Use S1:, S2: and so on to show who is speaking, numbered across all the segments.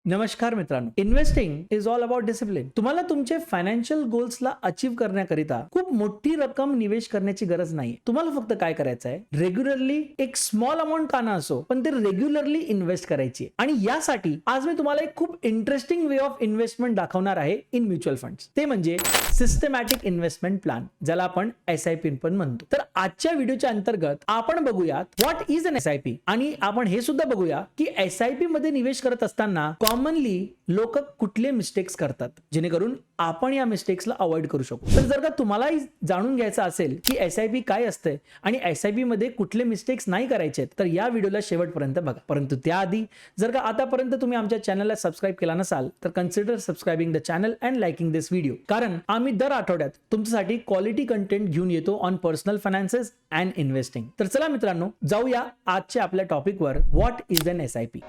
S1: नमस्कार मित्रांनो, investing is all about discipline. तुम्हाला तुमचे फायनान्शियल गोल्सला अचीव्ह करण्याकरिता खूप मोठी रक्कम निवेश करण्याची गरज नाही. तुम्हाला फक्त काय करायचं आहे, रेग्युलरली एक स्मॉल अमाऊंट का ना असो, पण ते रेग्युलरली इन्व्हेस्ट करायची. आणि यासाठी आज मी तुम्हाला एक खूप इंटरेस्टिंग वे ऑफ इन्व्हेस्टमेंट दाखवणार आहे इन म्युच्युअल फंड्स. ते म्हणजे सिस्टमॅटिक इन्व्हेस्टमेंट प्लॅन, ज्याला आपण SIP पण म्हणतो. तर आजच्या व्हिडिओच्या अंतर्गत आपण बघूयात व्हॉट इज अन SIP, आणि आपण हे सुद्धा बघूया की SIP मध्ये निवेश करत असताना कॉमनली लोक कुठले मिस्टेक्स करतात, जेणेकरून आपण या मिस्टेक्सला अवॉइड करू शकू. तर जर का तुम्हालाही जाणून घ्यायचं असेल की SIP काय असते आणि SIP मध्ये कुठले मिस्टेक्स नाही करायचे, तर या व्हिडिओला शेवटपर्यंत बघा. परंतु त्याआधी जर का आतापर्यंत तुम्ही आमच्या चॅनलला सबस्क्राईब केला नसाल, तर consider subscribing the channel and liking this video, कारण आम्ही दर आठवड्यात तुमच्यासाठी क्वालिटी कंटेंट घेऊन येतो on personal finances and investing. तर चला मित्रांनो, जाऊया आजच्या आपल्या टॉपिकवर, what is an SIP.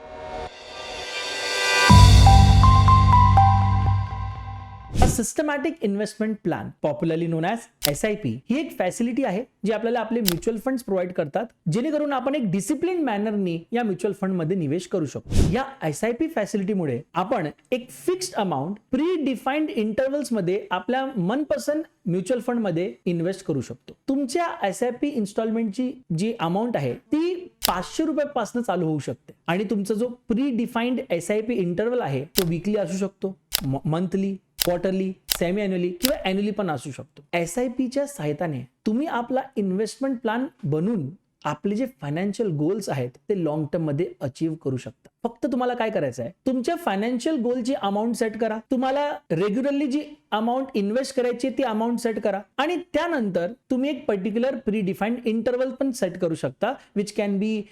S1: Systematic investment plan, popularly known as SIP, ही एक फॅसिलिटी आहे जी आपल्याला आपले म्युच्युअल फंड्स प्रोव्हाइड करतात, जेणेकरून आपण एक डिसिप्लिन मॅनरनी या म्युच्युअल फंड मध्ये निवेश करू शकतो. या SIP फॅसिलिटीमुळे आपण एक fixed amount pre defined intervals मध्ये आपल्या मनपसंत म्युच्युअल फंड मध्ये इन्व्हेस्ट करू शकतो. तुमच्या SIP इन्स्टॉलमेंटची जी अमाऊंट आहे ती 500 रुपयापासून चालू होऊ शकते, आणि तुमचा जो प्री डिफाइंड SIP इंटरव्हल आहे तो वीकली असू शकतो, मंथली, क्वार्टरली, सेमी अॅन्युअली किंवा अॅन्युअली पण असू शकतो. SIPच्या सहाय्याने तुम्ही आपला इन्व्हेस्टमेंट प्लॅन बनवून आपले जे फायनान्शियल गोल्स आहेत ते लॉंग टर्म मध्ये अचीव्ह करू शकता. फक्त तुम्हाला काय करायचं आहे, तुमच्या फायनान्शियल गोलची अमाऊंट सेट करा, तुम्हाला रेग्युलरली जी अमाऊंट इन्व्हेस्ट करायची ती अमाऊंट सेट करा, आणि त्यानंतर तुम्ही एक पर्टिक्युलर प्री डिफाइंड इंटरव्हल पण सेट करू शकता, which can be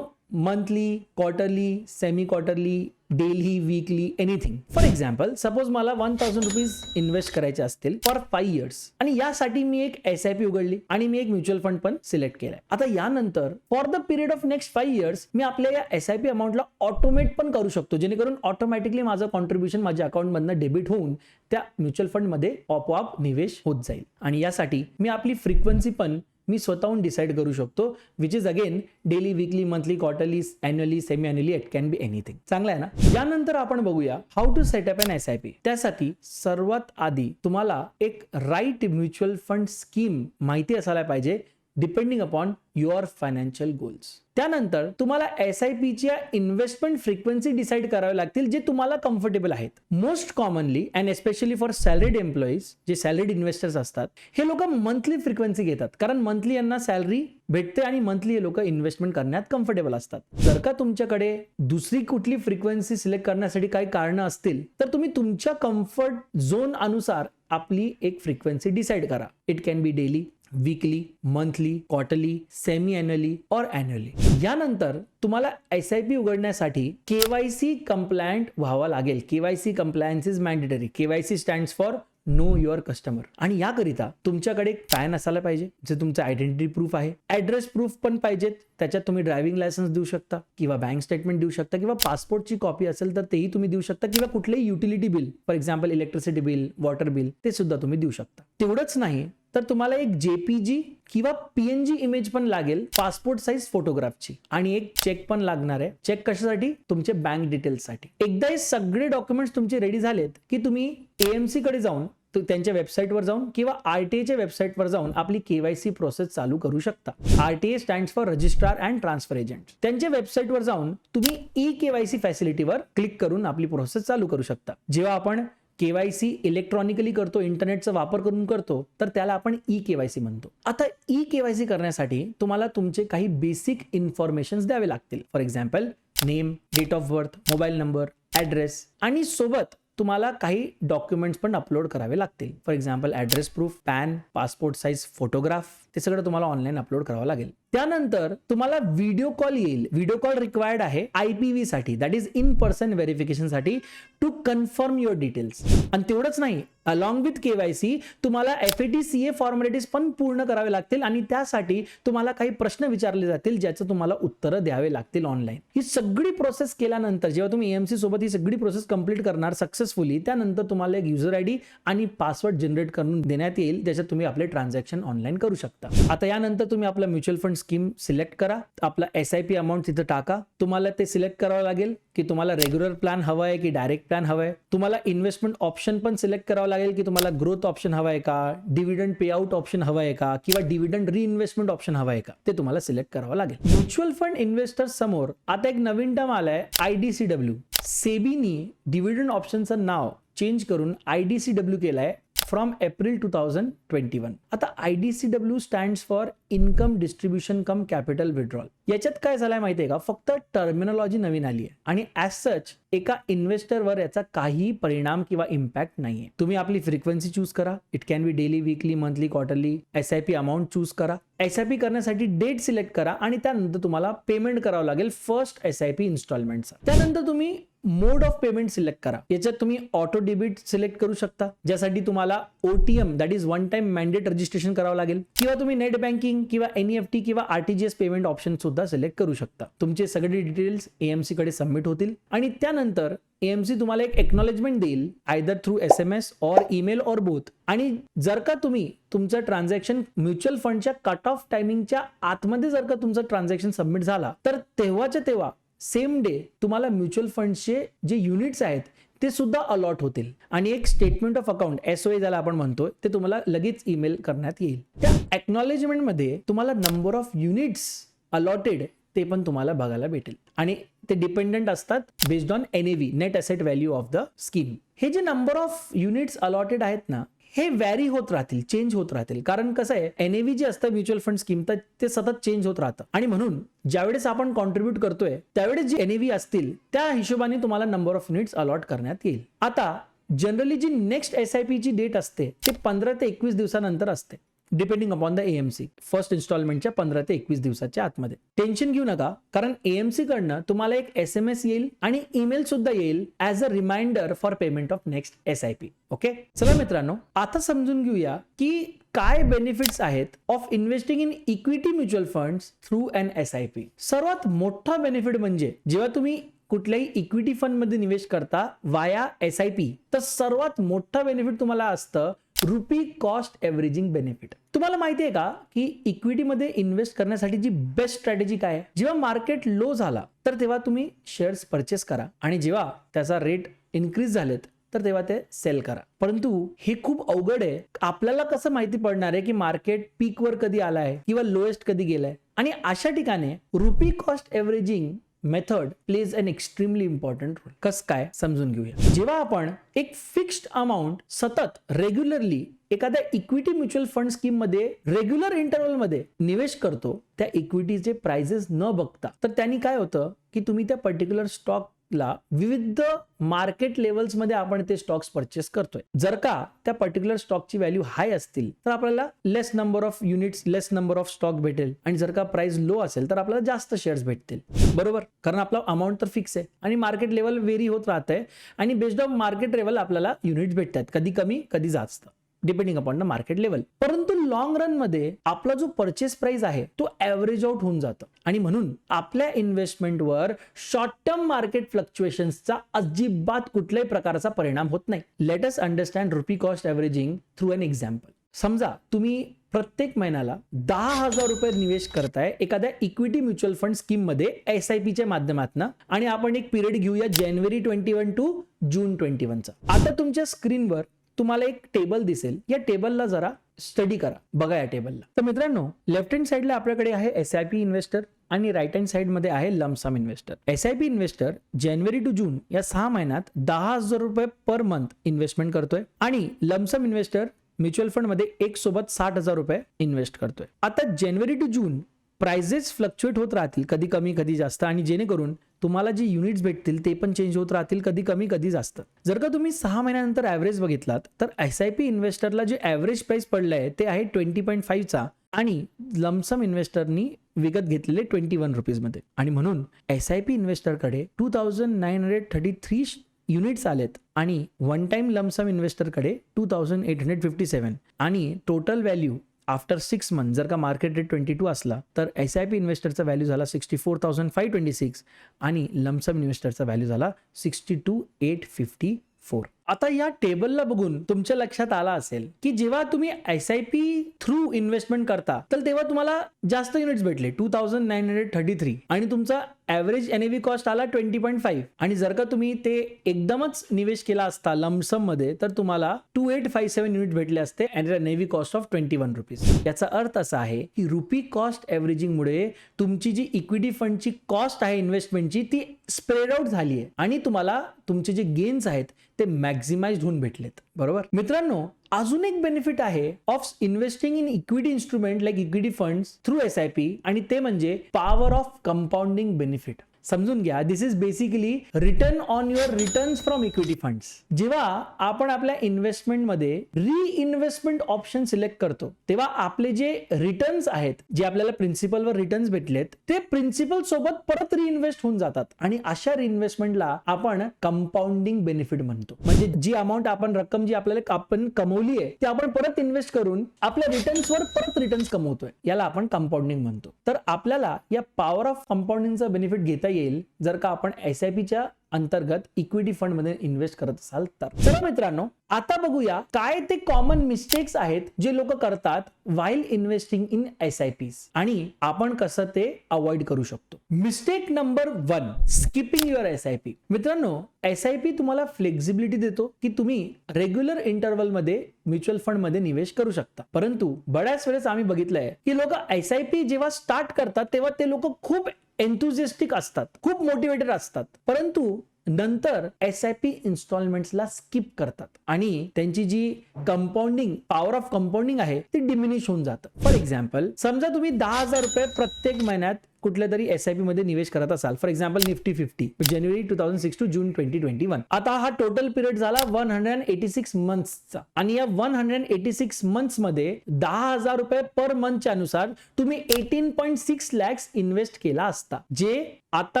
S1: monthly, quarterly, semi quarterly, daily, weekly, anything. For example, suppose मला 1000 रुपीज इन्व्हेस्ट करायचे असतील फॉर 5 इयर्स, आणि यासाठी मी एक SIP उघडली आणि मी एक म्युच्युअल फंड पण सिलेक्ट केलाय. आता यानंतर for the period of next 5 years मी आपल्या या SIP अमाऊंटला ऑटोमेट पण करू शकतो, जेणेकरून ऑटोमॅटिकली माझं कॉन्ट्रीब्युशन माझ्या अकाउंट मधनं डेबिट होऊन त्या म्युच्युअल फंड मध्ये आपोआप निवेश होत जाईल. आणि यासाठी मी आपली फ्रिक्वेन्सी पण मी स्वतःहून डिसाइड करू शकतो, which is again daily, weekly, monthly, quarterly, annually, semi annually, it can be anything. चांगलं आहे ना. यानंतर आपण बघूया how to set up an SIP. त्यासाठी सर्वात आधी तुम्हाला एक राईट म्युच्युअल फंड स्कीम माहिती असायला पाहिजे, depending upon your financial goals. त्यानंतर तुम्हाला SIPच्या इन्व्हेस्टमेंट फ्रिक्वेन्सी डिसाइड करावे लागतील, जे तुम्हाला कम्फर्टेबल आहेत. Most commonly and especially for salaried employees, जे सॅलरीड इन्व्हेस्टर्स असतात, हे लोक मंथली फ्रिक्वेन्सी घेतात, कारण मंथली यांना सॅलरी भेटते आणि मंथली हे लोक इन्व्हेस्टमेंट करण्यात कम्फर्टेबल असतात. जर का तुमच्याकडे दुसरी कुठली फ्रिक्वेन्सी सिलेक्ट करण्यासाठी काही कारणं असतील, तर तुम्ही तुमच्या कम्फर्ट झोन अनुसार आपली एक फ्रिक्वेन्सी डिसाइड करा. It can be daily, weekly, monthly, quarterly, semi annually और अॅन्युअली. यानंतर तुम्हाला SIP उघडण्यासाठी KYC कंप्लायंट व्हावा लागेल. KYC compliance is mandatory. KYC stands for know your customer. आणि याकरिता तुमच्याकडे एक पॅन असायला पाहिजे, जे तुमचं आयडेंटिटी प्रूफ आहे. ऍड्रेस प्रूफ पण पाहिजेत, त्याच्यात तुम्ही ड्रायव्हिंग लायसन्स देऊ शकता, किंवा बँक स्टेटमेंट देऊ शकता, किंवा पासपोर्टची कॉपी असेल तर तेही तुम्ही देऊ शकता, किंवा कुठलेही utility bill, for example electricity bill, water bill, ते सुद्धा तुम्ही देऊ शकता. तेवढंच नाही तर तुम्हाला एक JPG किंवा PNG इमेज पण लागेल, पासपोर्ट साईज फोटोग्राफची, आणि एक चेक पण लागणार आहे. चेक कशासाठी? तुमचे बँक डिटेल्ससाठी. एकदा हे सगळे डॉक्युमेंट्स तुमचे रेडी झालेत की तुम्ही AMC कडे जाऊन, त्यांच्या वेबसाईटवर जाऊन किंवा RTA वेबसाईटवर जाऊन आपली KYC प्रोसेस चालू करू शकता. RTA stands for registrar and transfer agent. त्यांच्या वेबसाईटवर जाऊन तुम्ही KYC फॅसिलिटीवर क्लिक करून आपली प्रोसेस चालू करू शकता. जेव्हा आपण KYC इलेक्ट्रॉनिकली करतो, इंटरनेटचा वापर करून करतो, तर त्याला आपण KYC म्हणतो. आता KYC करण्यासाठी तुम्हाला तुमचे काही बेसिक इन्फॉर्मेशन द्यावे लागतील. For example, name, date of birth, mobile number, address, आणि सोबत तुम्हाला काही डॉक्युमेंट्स पण अपलोड करावे लागतील. For example, address proof, PAN, passport size photograph, ते सगळं तुम्हाला ऑनलाईन अपलोड करावं लागेल. त्यानंतर तुम्हाला व्हिडिओ कॉल येईल. व्हिडिओ कॉल रिक्वायर्ड आहे IPV साठी, that is in person verification साठी, टू कन्फर्म युअर डिटेल्स. आणि तेवढंच नाही, अलॉंग विथ KYC तुम्हाला FATCA फॉर्मॅलिटीज पण पूर्ण करावे लागतील, आणि त्यासाठी तुम्हाला काही प्रश्न विचारले जातील, ज्याचं तुम्हाला उत्तरं द्यावे लागतील ऑनलाईन. ही सगळी प्रोसेस केल्यानंतर जेव्हा तुम्ही AMC सोबत ही सगळी प्रोसेस कंप्लीट करणार सक्सेसफुली, त्यानंतर तुम्हाला एक युजर ID आणि पासवर्ड जनरेट करून देण्यात येईल, ज्याच्यात तुम्ही आपले ट्रान्झॅक्शन ऑनलाईन करू शकता. शकता. आता यानंतर तुम्ही आपला म्युच्युअल फंड स्कीम सिलेक्ट करा, आपला SIP अमाउंट तिथं टाका. तुम्हाला ते सिलेक्ट करावं लागेल की तुम्हाला रेग्युलर प्लॅन हवा आहे की डायरेक्ट प्लॅन हवा आहे. तुम्हाला इन्व्हेस्टमेंट ऑप्शन पण सिलेक्ट करावं लागेल की तुम्हाला ग्रोथ ऑप्शन हवा आहे का, डिव्हिडंड पे आउट ऑप्शन हवा आहे का, किंवा डिव्हिडंड रिइन्व्हेस्टमेंट ऑप्शन हवा आहे का, ते तुम्हाला सिलेक्ट करावं लागेल. म्युच्युअल फंड इन्व्हेस्टर्स समोर आता एक नवीन टर्म आलाय, IDCW. सेबीनी डिव्हिडंड ऑप्शनचं नाव चेंज करून IDCW केलंय फ्रॉम एप्रिल 2021. आता IDCW stands for income distribution come capital withdrawal. याच्यात काय झालंय माहितीये का, फक्त टर्मिनॉलॉजी नवीन आली आहे आणि ॲज सच एका इन्व्हेस्टरवर याचा काही परिणाम किंवा इम्पॅक्ट नाहीये. तुम्ही आपली फ्रिक्वेन्सी चूज करा, it can be daily, weekly, monthly, quarterly. SIP amount choose करा, SIP करण्यासाठी डेट सिलेक्ट करा आणि त्यानंतर तुम्हाला पेमेंट करावं लागेल फर्स्ट SIP इन्स्टॉलमेंटचा. त्यानंतर तुम्ही मोड ऑफ पेमेंट सिलेक्ट करा. याच्यात तुम्ही ऑटो डेबिट सिलेक्ट करू शकता, ज्यासाठी तुम्हाला OTM that is one time mandate registration करावं लागेल, किंवा तुम्ही नेट बँकिंग किंवा NEFT किंवा RTGS पेमेंट ऑप्शन सुद्धा सिलेक्ट करू शकता. तुमचे सगळे डिटेल्स AMC कडे सबमिट होतील आणि त्यानंतर AMC तुम्हाला एक एक्नॉलेजमेंट देईल, आयदर थ्रू SMS और ईमेल और बोथ. आणि जर का तुम्ही तुमचं ट्रान्झॅक्शन म्युच्युअल फंडच्या कट ऑफ टायमिंगच्या आतमध्ये जर का तुमचं ट्रान्झॅक्शन सबमिट झाला, तर तेव्हाच्या तेव्हा सेम डे तुम्हाला म्युच्युअल फंडचे जे युनिट्स आहेत ते सुद्धा अलॉट होतील आणि एक स्टेटमेंट ऑफ अकाउंट SOA ज्याला आपण म्हणतोय ते तुम्हाला लगेच ईमेल करण्यात येईल. त्या एक्नॉलेजमेंट मध्ये तुम्हाला नंबर ऑफ युनिट्स अलॉटेड ते पण तुम्हाला बघायला भेटेल आणि ते डिपेंडंट असतात based on NAV, net asset value of the scheme. हे जे नंबर ऑफ युनिट्स अलॉटेड आहेत ना, हे व्हॅरी होत राहतील, चेंज होत राहतील. कारण कसं आहे, NAV जे असतं म्युच्युअल फंड स्कीम तर ते सतत चेंज होत राहतं आणि म्हणून ज्यावेळेस आपण कॉन्ट्रीब्यूट करतोय त्यावेळेस जे NAV असतील त्या हिशोबाने तुम्हाला नंबर ऑफ युनिट्स अलॉट करण्यात येईल. आता जनरली जी नेक्स्ट SIP ची डेट असते ते 15 ते 21 दिवसानंतर असते, depending upon the AMC. First इन्स्टॉलमेंटच्या 15 ते 21 दिवसाच्या आतमध्ये. टेन्शन घेऊ नका, कारण AMC कडनं तुम्हाला एक SMS येईल आणि ईमेल सुद्धा येईल as a reminder for payment of next SIP. Okay, चला मित्रांनो, आता समजून घेऊया की काय बेनिफिट्स आहेत of investing in equity mutual funds through an SIP. सर्वात मोठा बेनिफिट म्हणजे जेव्हा तुम्ही कुठल्याही इक्विटी फंड मध्ये निवेश करता वाया SIP, तर सर्वात मोठा बेनिफिट तुम्हाला असतं रुपी कॉस्ट एव्हरेजिंग बेनिफिट. तुम्हाला माहिती आहे का की इक्विटीमध्ये इन्व्हेस्ट करण्यासाठी जी बेस्ट स्ट्रॅटेजी काय आहे, जेव्हा मार्केट लो झाला तर तेव्हा तुम्ही शेअर्स परचेस करा आणि जेव्हा त्याचा रेट इन्क्रीज झालेत तर तेव्हा ते सेल करा. परंतु हे खूप अवघड आहे. आपल्याला कसं माहिती पडणार आहे की मार्केट पीक वर कधी आलाय किंवा लोएस्ट कधी गेलाय, आणि अशा ठिकाणी रुपी कॉस्ट एव्हरेजिंग मेथड प्लेज अन एक्स्ट्रीमली इम्पॉर्टंट रोल. कसं काय समजून घेऊया. जेव्हा आपण एक फिक्स्ड अमाऊंट सतत रेग्युलरली एखाद्या इक्विटी म्युच्युअल फंड स्कीम मध्ये रेग्युलर इंटरव्हल मध्ये निवेश करतो, त्या इक्विटीचे प्राइसेस न बघता, तर त्यांनी काय होतं की तुम्ही त्या पर्टिक्युलर स्टॉक ला विविध मार्केट लेवल्स मध्ये आपण ते स्टॉक्स परचेस करतोय. जर का त्या पर्टिक्युलर स्टॉकची व्हॅल्यू हाय असतील तर आपल्याला less number of units, less number of stock भेटेल, आणि जर का प्राइस लो असेल तर आपल्याला जास्त शेअर्स भेटतील. बरोबर, कारण आपला अमाऊंट तर फिक्स आहे आणि मार्केट लेवल व्हेरी होत राहतंय आणि बेस्ड ऑन मार्केट लेवल आपल्याला युनिट्स भेटतात, कधी कमी कधी जास्त, depending upon the market level. परंतु लॉंग रन मध्ये आपला जो परचेस प्राइस आहे तो ऍव्हरेज आउट होऊन जातो आणि म्हणून आपल्या इन्व्हेस्टमेंटवर शॉर्ट टर्म मार्केट फ्लक्च्युएशन्सचा अजिबात कुठल्याही प्रकारचा परिणाम होत नाही. Let us understand rupee cost averaging through an example. समजा तुम्ही प्रत्येक महिन्याला 10,000 रुपये निवेश करताय एखाद्या इक्विटी म्युच्युअल फंड स्कीम मध्ये SIP च्या माध्यमातून, आणि आपण एक पिरियड घेऊया जानेवारी 21 टू जून 21 चा. आता तुमच्या स्क्रीनवर तुम्हाला एक टेबल दिसेल, या टेबलला जरा स्टडी करा, बघा या टेबलला. तर मित्रांनो, लेफ्ट हँड साइडला आपल्याकडे आहे SIP इन्व्हेस्टर आणि राईट हँड साइड मध्ये आहे लमसम इन्व्हेस्टर. SIP इन्व्हेस्टर जानेवारी टू जून या 6 महिन्यात 10,000 रुपये पर मंथ इन्व्हेस्टमेंट करतोय आणि लमसम इन्व्हेस्टर म्युच्युअल फंड मध्ये एक सोबत 60,000 रुपये इन्व्हेस्ट करतोय. आता जानेवारी टू जून प्राइसेस फ्लक्च्युएट होत राहतील, कधी कमी कधी जास्त, आणि जेणेकरून तुम्हाला जे युनिट्स भेटतील ते पण चेंज होत राहतील, कधी कमी कधी जास्त. जर का तुम्ही 6 महिन्यानंतर ऍव्हरेज बघितलात तर SIP इन्व्हेस्टरला जे ऍव्हरेज प्राइस पडलंय ते आहे 20.5 चा आणि लमसम इन्व्हेस्टरनी विकत घेतलेले 21 रुपीज मध्ये, आणि म्हणून SIP इन्व्हेस्टरकडे 2,933 युनिट्स आलेत आणि वन टाइम लमसम इन्व्हेस्टरकडे 2,857, आणि टोटल व्हॅल्यू आफ्टर 6 मंथ जर का मार्केट रेट 22 असला तर SIP इन्व्हेस्टरचा व्हॅल्यू झाला 64,526 आणि लमसम इन्व्हेस्टरचा व्हॅल्यू झाला 62,854. आता या टेबलला बघून तुमच्या लक्षात आला असेल की जेव्हा तुम्ही SIP थ्रू इन्व्हेस्टमेंट करता तर तेव्हा तुम्हाला जास्त युनिट्स भेटले 2933 आणि तुमचा ॲव्हरेज NAV कॉस्ट आला 20.5 आणि जर का तुम्ही ते एकदमच निवेश केला असता लमसम मध्ये तर तुम्हाला 2857 युनिट भेटले असते आणि NAV कॉस्ट ऑफ 21 रुपीज. याचा अर्थ असा आहे की रुपी कॉस्ट एव्हरेजिंग मुळे तुमची जी इक्विटी फंडची कॉस्ट आहे इन्व्हेस्टमेंटची ती स्प्रेड आउट झाली आहे आणि तुम्हाला तुमचे जे गेन्स आहेत ते मॅक्झिमाइज होऊन भेटलेत. बरोबर मित्रांनो, अजून एक बेनिफिट आहे of investing in equity instrument like equity funds through SIP आणि ते म्हणजे पॉवर ऑफ कंपाऊंडिंग बेनिफिट. समजून घ्या, this is basically return on your returns from equity funds. जेव्हा आपण आपल्या इन्व्हेस्टमेंटमध्ये रीइन्व्हेस्टमेंट ऑप्शन सिलेक्ट करतो तेव्हा आपले जे रिटर्न्स आहेत, जे आपल्याला प्रिन्सिपलवर रिटर्न्स भेटलेत ते प्रिन्सिपल सोबत परत रिइन्व्हेस्ट होऊन जातात आणि अशा रिइन्व्हेस्टमेंटला आपण कंपाऊंडिंग बेनिफिट म्हणतो. म्हणजे जी अमाऊंट रक्कम जी आपण कमवली आहे ती आपण परत इन्व्हेस्ट करून आपल्या रिटर्न्सवर परत रिटर्न्स कमवतोय, याला आपण कंपाऊंडिंग म्हणतो. तर आपल्याला या पॉवर ऑफ कंपाऊंडिंगचा बेनिफिट घेता येईल जर का आपण SIP च्या अंतर्गत इक्विटी फंड मध्ये इन्व्हेस्ट करत असाल तर. चला मित्रांनो, आता बघूया काय ते कॉमन मिस्टेक्स आहेत जे लोक करतात व्हाईल इन्व्हेस्टिंग इन SIPs आणि आपण कसं ते अवॉइड करू शकतो. Mistake number 1, skipping your SIP. मित्रांनो, SIP तुम्हाला फ्लेक्झिबिलिटी देतो की तुम्ही रेग्युलर इंटरव्हल मध्ये म्युच्युअल फंड मध्ये निवेश करू शकता. परंतु बऱ्याच वेळेस आम्ही बघितलंय की लोक SIP जेव्हा स्टार्ट करतात तेव्हा ते लोक खूप एन्थुसियास्टिक असतात, खूप मोटिवेटेड असतात, परंतु नंतर SIP इन्स्टॉलमेंट्सला स्किप करतात आणि त्यांची जी कंपाऊंडिंग पॉवर ऑफ कंपाऊंडिंग आहे ती डिमिनिश होऊन जातं. फॉर एक्झाम्पल, समजा तुम्ही 10,000 रुपये प्रत्येक महिन्यात कुठल्या तरी SIP मध्ये निवेश करत असाल, फॉर एक्झाम्पल निफ्टी 50 जानेवारी 2006 टू जून 2021. आता हा टोटल पिरियड झाला 186 मंथ्सचा आणि या 186 मंथ्स मध्ये 10,000 रुपये पर मंथच्या अनुसार तुम्ही 18.6 lakhs इन्व्हेस्ट केला असता, जे आता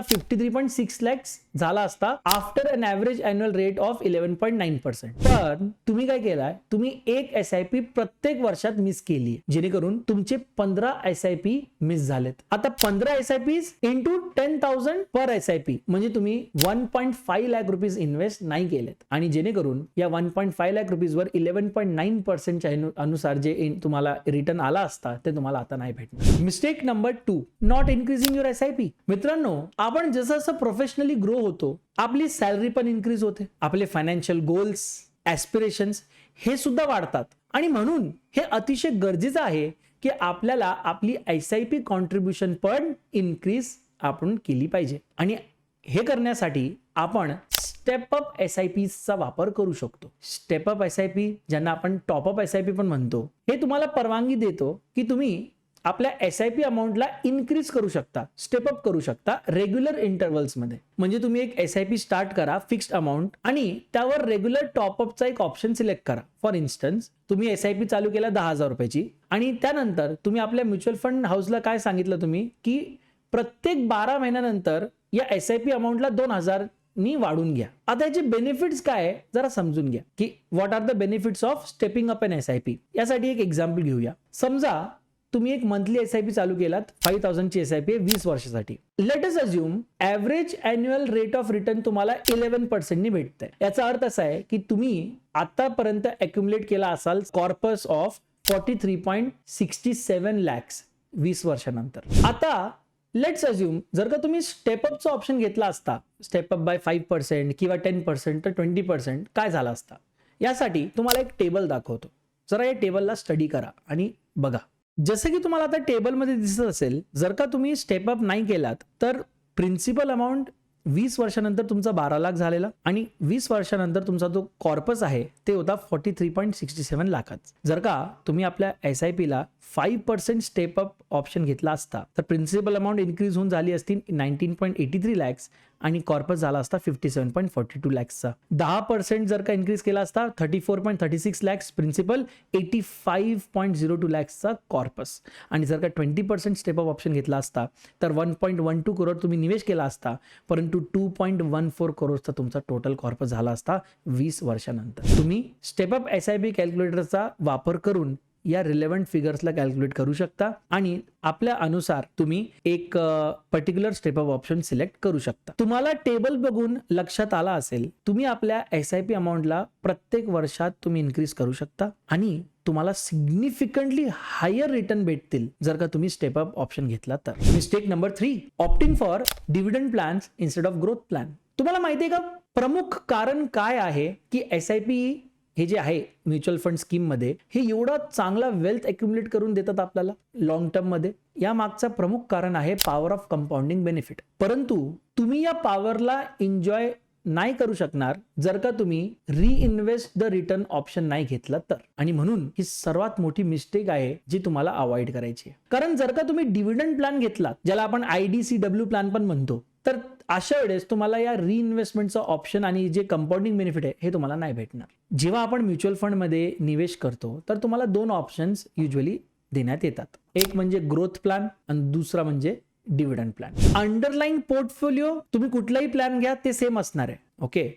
S1: 53.6 lakhs झाला असता after an average annual rate of 11.9%. पण तुम्ही काय केलाय, तुम्ही एक SIP प्रत्येक वर्षात मिस केली, जेणेकरून तुमचे 15 SIP मिस झालेत. आता 15 SIPs इंटू 10,000 पर SIP म्हणजे तुम्ही 1.5 लाख रुपीज इन्व्हेस्ट नाही केलेत आणि जेणेकरून या 1.5 लाख रुपीज वर 11.9% अनुसार जे तुम्हाला रिटर्न आला असता ते तुम्हाला आता नाही भेटणार. Mistake number 2, not increasing your SIP. मित्रांनो, आपण जसं जसं प्रोफेशनली ग्रो होतो आपली सॅलरी पण इन्क्रीज होते, आपले फायनान्शियल गोल्स, ॲस्पिरेशन्स हे सुद्धा वाढतात आणि म्हणून हे अतिशय गरजेचं आहे की आपल्याला आपली SIP कॉन्ट्रीब्युशन पण इन्क्रीज आपण केली पाहिजे आणि हे करण्यासाठी आपण स्टेप अप SIPचा वापर करू शकतो. स्टेप अप SIP, ज्यांना आपण टॉप अप SIP पण म्हणतो, हे तुम्हाला परवानगी देतो की तुम्ही आपल्या SIP अमाऊंटला इन्क्रीज करू शकता, स्टेप अप करू शकता रेग्युलर इंटरव्हल्स मध्ये. म्हणजे तुम्ही एक SIP स्टार्ट करा फिक्स्ड अमाऊंट आणि त्यावर रेग्युलर टॉपअपचा एक ऑप्शन सिलेक्ट करा. फॉर इन्स्टन्स, तुम्ही SIP चालू केला 10,000 रुपयाची आणि त्यानंतर तुम्ही आपल्या म्युच्युअल फंड हाऊसला काय सांगितलं तुम्ही की प्रत्येक 12 महिन्यानंतर या SIP अमाऊंटला 2,000 नी वाढून घ्या. आता याचे बेनिफिट्स काय जरा समजून घ्या की what are the benefits of stepping up an SIP. यासाठी एक एक्झाम्पल घेऊया. समजा तुम्ही एक मंथली SIP चालू केलात, 5,000 ची SIP 20 वर्षासाठी. Let us assume average annual rate of return तुम्हाला 11% नी भेटतंय. याचा अर्थ असा आहे की तुम्ही आतापर्यंत अक्युमुलेट केला असाल कॉर्पस ऑफ 43.67 lakhs 20 वर्षानंतर. आता लेट्स अज्युम जर का तुम्ही स्टेपअपचा ऑप्शन घेतला असता, स्टेपअप बाय 5% किंवा 10% तर 20% काय झाला असता. यासाठी तुम्हाला एक टेबल दाखवतो, जरा या टेबलला स्टडी करा आणि बघा. जसं की तुम्हाला आता टेबलमध्ये दिसत असेल, जर का तुम्ही स्टेपअप नाही केलात तर प्रिन्सिपल अमाऊंट 20 वर्षानंतर तुमचा 12 लाख झालेला आणि 20 वर्षानंतर तुमचा जो कॉर्पस आहे ते होता 43.67 लाखाचा. जर का तुम्ही आपल्या SIP ला 5% स्टेप अप ऑप्शन घेतला असता तर प्रिन्सिपल अमाऊंट इन्क्रीज होऊन झाली असती 19.83 lakhs आणि कॉर्पस झाला असता 57.42 lakhsचा. 10% जर का इन्क्रीज केला असता 34.36 lakhs प्रिन्सिपल, 85.02 lakhsचा कॉर्पस आणि जर का 20% स्टेप अप ऑप्शन घेतला असता तर 1.12 करोड तुम्ही निवेश केला असता, परंतु 2.14 करोडचा तुमचा टोटल कॉर्पस झाला असता 20 वर्षानंतर. तुम्ही स्टेप अप SIP कॅल्क्युलेटरचा वापर करून या रिलेव्हंट फिगर्सला कॅल्क्युलेट करू शकता आणि आपल्या अनुसार तुम्ही एक particular step of option select करू शकता. तुम्हाला टेबल बघून लक्षात आला असेल, तुम्ही आपल्या SIP अमाऊंटला प्रत्येक वर्षात तुम्ही इन्क्रीज करू शकता आणि तुम्हाला सिग्निफिकंटली हायर रिटर्न भेटतील जर का तुम्ही स्टेप अप ऑप्शन घेतला तर. Mistake number 3, opting for dividend plans instead of growth plan. तुम्हाला माहिती आहे का प्रमुख कारण काय आहे की SIP हे जे आहे म्युच्युअल फंड स्कीम मध्ये हे एवढा चांगला वेल्थ अक्युमुलेट करून देतात आपल्याला लॉंग टर्म मध्ये? या मागचा प्रमुख कारण आहे पॉवर ऑफ कंपाऊंडिंग बेनिफिट. परंतु तुम्ही या पॉवरला एन्जॉय नाही करू शकणार जर का तुम्ही रिइन्व्हेस्ट द रिटर्न ऑप्शन नाही घेतला तर. आणि म्हणून ही सर्वात मोठी मिस्टेक आहे जी तुम्हाला अवॉइड करायची आहे. कारण जर का तुम्ही डिव्हिडंड प्लॅन घेतला, ज्याला आपण IDCW प्लॅन पण म्हणतो, तर अशा वेळेस तुम्हाला या रिइन्व्हेस्टमेंटचा ऑप्शन आणि जे कंपाऊंडिंग बेनिफिट आहे हे तुम्हाला नाही भेटणार. जेव्हा आपण म्युच्युअल फंड मध्ये निवेश करतो तर तुम्हाला 2 ऑप्शन्स युजली देण्यात येतात. एक म्हणजे ग्रोथ प्लॅन आणि दुसरा म्हणजे डिव्हिडंड प्लॅन. अंडरलाईन पोर्टफोलिओ तुम्ही कुठलाही प्लॅन घ्या ते सेम असणार आहे. ओके,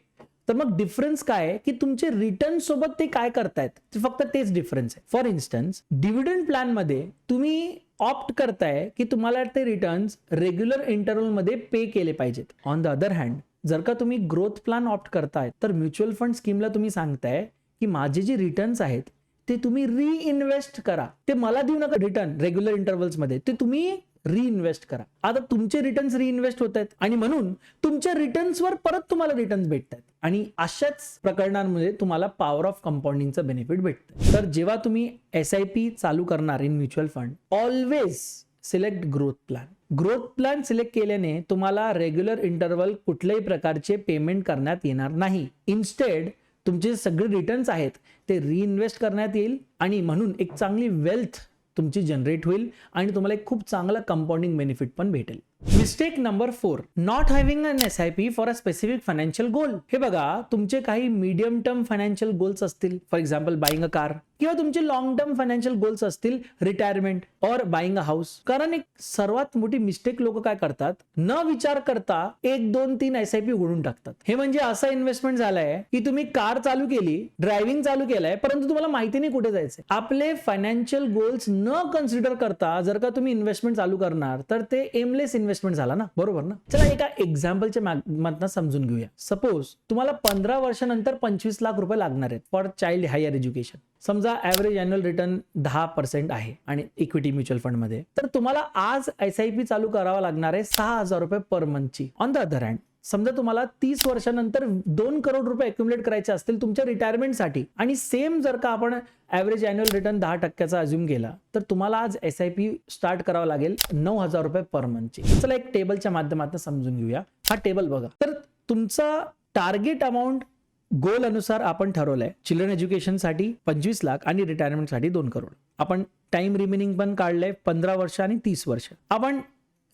S1: तर मग डिफरन्स काय आहे की तुमचे रिटर्न सोबत ते काय करतायत, ते फक्त तेच डिफरन्स आहे. फॉर इन्स्टन्स डिव्हिडंड प्लॅन मध्ये तुम्ही ऑप्ट करताय की तुम्हाला ते रिटर्न्स रेग्युलर इंटरव्हल मध्ये पे केले पाहिजेत. ऑन द अदर हँड जर का तुम्ही ग्रोथ प्लॅन ऑप्ट करताय तर म्युच्युअल फंड स्कीमला तुम्ही सांगताय की माझे जे रिटर्न्स आहेत ते तुम्ही रिइन्व्हेस्ट करा, ते मला देऊ नका रिटर्न रेग्युलर इंटरव्हल्स मध्ये, ते तुम्ही रिइन्व्हेस्ट करा. आता तुमचे रिटर्न्स रिइन्व्हेस्ट होत आहेत आणि म्हणून तुमच्या रिटर्न्सवर परत तुम्हाला रिटर्न्स भेटतात आणि अशाच प्रकरणांमध्ये तुम्हाला पॉवर ऑफ कंपाऊंडिंगचं बेनिफिट भेटतं. तर जेव्हा तुम्ही SIP चालू करणार in mutual fund, always select growth plan. Growth plan select केल्याने तुम्हाला रेग्युलर इंटरव्हल कुठल्याही प्रकारचे पेमेंट करण्यात येणार नाही. इन्स्टेड तुमचे सगळे रिटर्न्स आहेत ते रिइन्व्हेस्ट करण्यात येईल आणि म्हणून एक चांगली वेल्थ तुमची जनरेट होईल आणि तुम्हाला एक खूप चांगला कंपाऊंडिंग बेनिफिट पण भेटेल. Mistake number 4, not having an SIP for a specific financial goal. हे बघा, तुमचे काही मीडियम टर्म फायनान्शियल गोल्स असतील, for example buying a car, किंवा तुमचे लॉंग टर्म फायनान्शियल गोल्स असतील, रिटायरमेंट और बाईंग अ हाऊस. कारण एक सर्वात मोठी मिस्टेक लोक काय करतात, न विचार करता 1, 2, 3 SIP उघडून टाकतात. हे म्हणजे असा इन्व्हेस्टमेंट झालाय की तुम्ही कार चालू केली, ड्रायव्हिंग चालू केलंय, परंतु तुम्हाला माहिती नाही कुठे जायचंय. आपले फायनान्शियल गोल्स न कन्सिडर करता जर का तुम्ही इन्व्हेस्टमेंट चालू करणार तर ते एमलेस इन्व्हेस्टमेंट झाला ना, बरोबर ना? चला एका एक्झाम्पलच्या माध्यमातून समजून घेऊया. सपोज तुम्हाला 15 वर्षानंतर 25 लाख रुपये लागणार आहेत फॉर चाइल्ड हायर एज्युकेशन. समजा ऍव्हरेज अॅन्युअल रिटर्न 10% आहे आणि इक्विटी म्युच्युअल फंड मध्ये, तर तुम्हाला आज SIP चालू करावा लागणार आहे 6,000 रुपये पर मंथची. ऑन द अदर हँड समजा तुम्हाला 30 वर्षानंतर 2 करोड रुपये अक्युमुलेट करायचे असतील तुमच्या रिटायरमेंटसाठी आणि सेम जर का आपण ऍव्हरेज अॅन्युअल रिटर्न 10% अज्युम केला तर तुम्हाला आज SIP स्टार्ट करावा लागेल 9,000 रुपये पर मंथची. चला एक टेबलच्या माध्यमातून समजून घेऊया. हा टेबल बघा. तर तुमचा टार्गेट अमाऊंट गोल अनुसार आपण ठरवलंय. चिल्ड्रन एज्युकेशन साठी 25 लाख आणि रिटायरमेंट साठी 2 करोड. आपण टाइम रिमेनिंग पण काढलंय 15 वर्ष आणि 30 वर्ष. आपण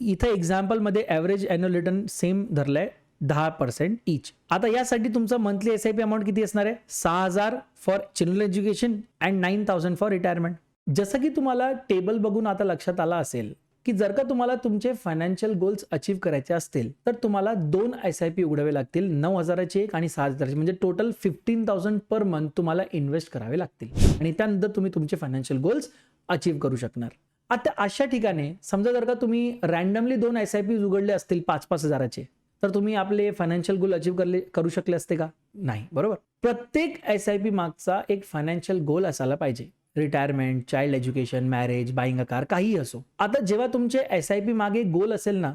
S1: इथे एक्झाम्पल मध्ये ऍव्हरेज अॅन्युअल रिटर्न सेम धरलंय 10% इच. आता यासाठी तुमचा मंथली SIP अमाऊंट किती असणार आहे? 6,000 for children education and 9,000 for retirement. जसं की तुम्हाला टेबल बघून आता लक्षात आला असेल की जर का तुम्हाला तुमचे फायनान्शियल गोल्स अचीव्ह करायचे असतील तर तुम्हाला 2 SIP उघडावे लागतील, 9,000ची एक आणि 6,000ची, म्हणजे टोटल 15,000 पर मंथ तुम्हाला इन्व्हेस्ट करावे लागतील आणि त्यानंतर तुम्ही तुमचे फायनान्शियल गोल्स अचीव्ह करू शकणार. आता अशा ठिकाणी समजा जर का तुम्ही रॅन्डमली 2 SIP उघडले असतील 5-5 हजाराचे, तर तुम्ही आपले फायनान्शियल गोल अचीव्ह करू शकले असते का? नाही, बरोबर. प्रत्येक SIP मागचा एक फायनान्शियल गोल असायला पाहिजे. Retirement, child education, marriage, buying a car, काहीही असो. आता जेव्हा तुमचे SIP मागे गोल असेल ना,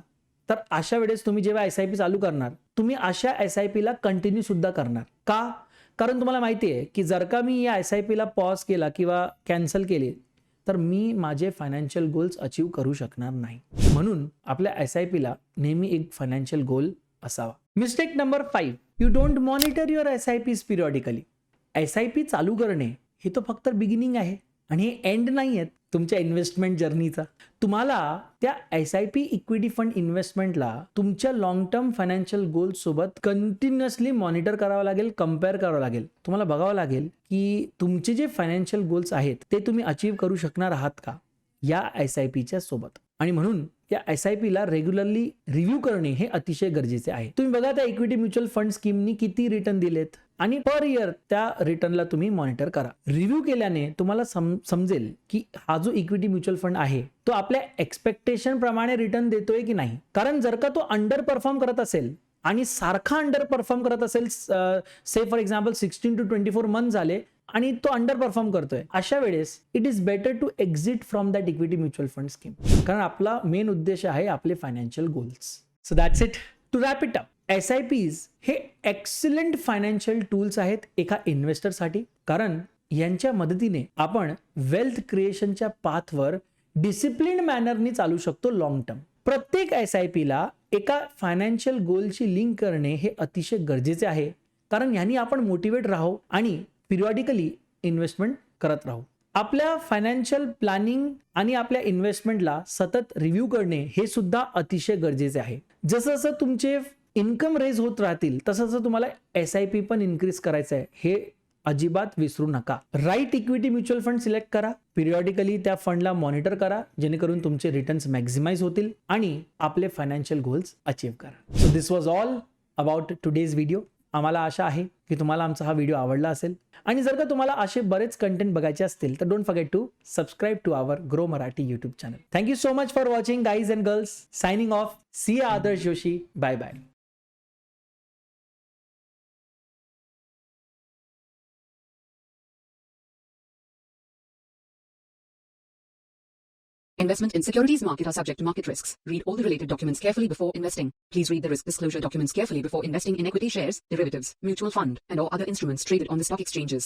S1: तर अशा वेळेस तुम्ही जेव्हा SIP चालू करणार, तुम्ही अशा SIP ला कंटिन्यू सुद्धा करणार. का? कारण तुम्हाला माहिती आहे की जर का मी या SIP ला पॉज केला किंवा कॅन्सल केली तर मी माझे फायनान्शियल गोल्स अचीव्ह करू शकणार नाही. म्हणून आपल्या SIP ला नेहमी एक फायनान्शियल गोल असावा. Mistake number 5, you don't monitor your SIPs पिरियॉडिकली. SIP चालू करणे हे तो फक्त बिगिनिंग आहे आणि हे एंड नाही आहे तुमच्या इन्व्हेस्टमेंट जर्नीचा. तुम्हाला त्या SIP इक्विटी फंड इन्व्हेस्टमेंटला तुमच्या लॉंग टर्म फायनान्शियल गोल्स सोबत कंटिन्युअसली मॉनिटर करावं लागेल, कम्पेअर करावं लागेल. तुम्हाला बघावं लागेल की तुमचे जे फायनान्शियल गोल्स आहेत ते तुम्ही अचीव्ह करू शकणार आहात का या SIPच्या सोबत. आणि म्हणून या SIP ला रेग्युलरली रिव्ह्यू करणे हे अतिशय गरजेचे आहे. तुम्ही बघा त्या इक्विटी म्युच्युअल फंड स्कीमनी किती रिटर्न दिलेत. आणि पर इयर त्या रिटर्नला तुम्ही मॉनिटर करा. रिव्ह्यू केल्याने तुम्हाला समजेल की हा जो इक्विटी म्युच्युअल फंड आहे तो आपल्या एक्सपेक्टेशन प्रमाणे रिटर्न देतोय की नाही. कारण जर का तो अंडर परफॉर्म करत असेल आणि सारखा अंडर परफॉर्म करत असेल, say for example 16 to 24 month झाले आणि तो अंडर परफॉर्म करतोय, अशा वेळेस it is better to exit from that equity mutual fund scheme. कारण आपला मेन उद्देश आहे आपले financial goals. So that's it. To wrap it up, SIPs हे एक्सलंट फायनान्शियल टूल्स आहेत एका इन्व्हेस्टरसाठी. कारण यांच्या मदतीने आपण वेल्थ क्रिएशनच्या पाथवर डिसिप्लिन मॅनरनी चालू शकतो लॉंग टर्म. प्रत्येक SIP ला एका फायनान्शियल गोलची लिंक करणे हे अतिशय गरजेचे आहे. कारण यांनी आपण मोटिवेट राहू आणि पिरियॉडिकली इन्व्हेस्टमेंट करत राहू. आपल्या फायनान्शियल प्लॅनिंग आणि आपल्या इन्व्हेस्टमेंटला सतत रिव्ह्यू करणे हे सुद्धा अतिशय गरजेचे आहे. जसं जसं तुमचे इन्कम रेज होत राहतील तसं तसं तुम्हाला SIP पण इन्क्रीज करायचं आहे, हे अजिबात विसरू नका. Right equity mutual fund select करा, पिरियॉडिकली त्या फंडला मॉनिटर करा जेणेकरून तुमचे रिटर्न्स मॅक्झिमाइज होतील आणि आपले फायनान्शियल गोल्स अचीव्ह करा. So this was all about today's video. आम्हाला आशा आहे की तुम्हाला आमचा हा व्हिडिओ आवडला असेल आणि जर का तुम्हाला असे बरेच कंटेंट बघायचे असतील तर don't forget to subscribe to our Groww Marathi YouTube channel. Thank you so much for watching guys and girls. Signing off. See Adarsh Joshi. Bye bye.
S2: Investment in securities market are subject to market risks. Read all the related documents carefully before investing. Please read the risk disclosure documents carefully before investing in equity shares, derivatives, mutual fund, and or other instruments traded on the stock exchanges.